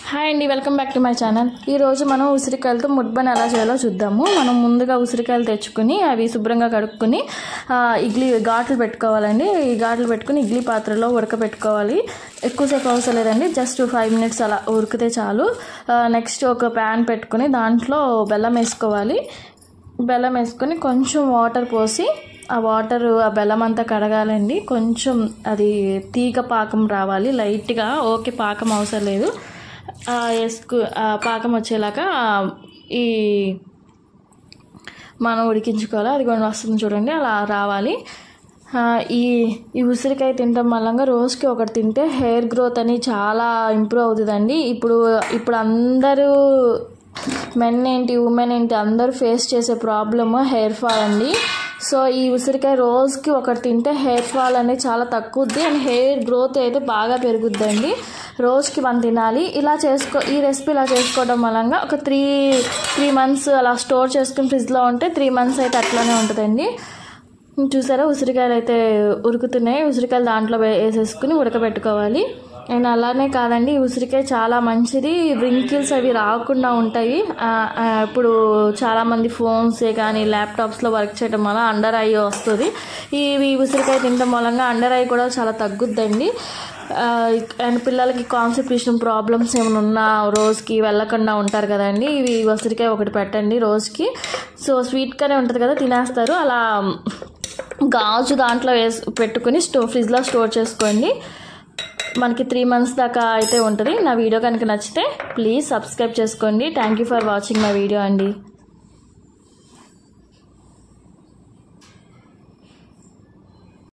Hi అండి, welcome back to my channel. ఈరోజు మనం ఉసిరికాయలతో ముడ్బన్ ఎలా చేయాలో చూద్దాము. మనం ముందుగా ఉసిరికాయలు తెచ్చుకుని అవి శుభ్రంగా కడుక్కొని ఇడ్లీ ఘాట్లు పెట్టుకోవాలండి. ఈ ఘాట్లు పెట్టుకుని ఇడ్లీ పాత్రలో ఉడకబెట్టుకోవాలి. ఎక్కువసేపు అవసరం లేదండి, జస్ట్ 5 minutes అలా ఉడికితే చాలు. నెక్స్ట్ ఒక ప్యాన్ పెట్టుకుని దాంట్లో బెల్లం వేసుకోవాలి. బెల్లం వేసుకొని కొంచెం వాటర్ పోసి ఆ వాటర్ ఆ బెల్లం అంతా కడగాలండి. కొంచెం అది తీగ పాకం రావాలి లైట్గా. ఓకే, పాకం అవసరం లేదు. పాకం వచ్చేలాగా ఈ మనం ఉడికించుకోవాలి. అది కూడా వస్తుంది చూడండి, అలా రావాలి. ఈ ఉసిరికాయ తినడం వల్ల రోజుకి ఒకటి తింటే హెయిర్ గ్రోత్ అని చాలా ఇంప్రూవ్ అవుతుందండి. ఇప్పుడు అందరూ మెన్ ఏంటి ఉమెన్ ఏంటి అందరూ ఫేస్ చేసే ప్రాబ్లమ్ హెయిర్ ఫాల్ అండి. సో ఈ ఉసిరికాయ రోజుకి ఒకటి తింటే హెయిర్ ఫాల్ అనేది చాలా తక్కువద్ది అండ్ హెయిర్ గ్రోత్ అయితే బాగా పెరుగుద్దండి. రోజుకి 1 తినాలి. ఈ రెసిపీ ఇలా చేసుకోవడం వల్ల ఒక 3 months అలా స్టోర్ చేసుకుని ఫ్రిడ్జ్లో ఉంటే 3 months అయితే అట్లానే ఉంటుందండి. చూసారా, ఉసిరికాయలు అయితే ఉడుకుతున్నాయి. ఉసిరికాయలు దాంట్లో వేసేసుకుని ఉడకబెట్టుకోవాలి. అండ్ అలానే కాదండి, ఉసిరికాయ చాలా మంచిది. రింకిల్స్ అవి రాకుండా ఉంటాయి. ఇప్పుడు చాలామంది ఫోన్సే కానీ ల్యాప్టాప్స్లో వర్క్ చేయడం వల్ల అండర్ ఐ వస్తుంది. ఈ ఉసిరికాయ తినడం వల్ల అండర్ ఐ కూడా చాలా తగ్గుద్దండి. అండ్ పిల్లలకి కాన్స్టిపేషన్ ప్రాబ్లమ్స్ ఏమైనా ఉన్నా రోజుకి వెళ్ళకుండా ఉంటారు కదండి, ఇవి ఉసిరికాయ ఒకటి పెట్టండి రోజుకి. సో స్వీట్గానే ఉంటుంది కదా, తినేస్తారు. అలా గాజు దాంట్లో పెట్టుకుని ఫ్రిడ్జ్లో స్టోర్ చేసుకోండి. మనకి 3 months దాకా అయితే ఉంటుంది. నా వీడియో కనుక నచ్చితే ప్లీజ్ సబ్స్క్రైబ్ చేసుకోండి. Thank you for watching my video అండి.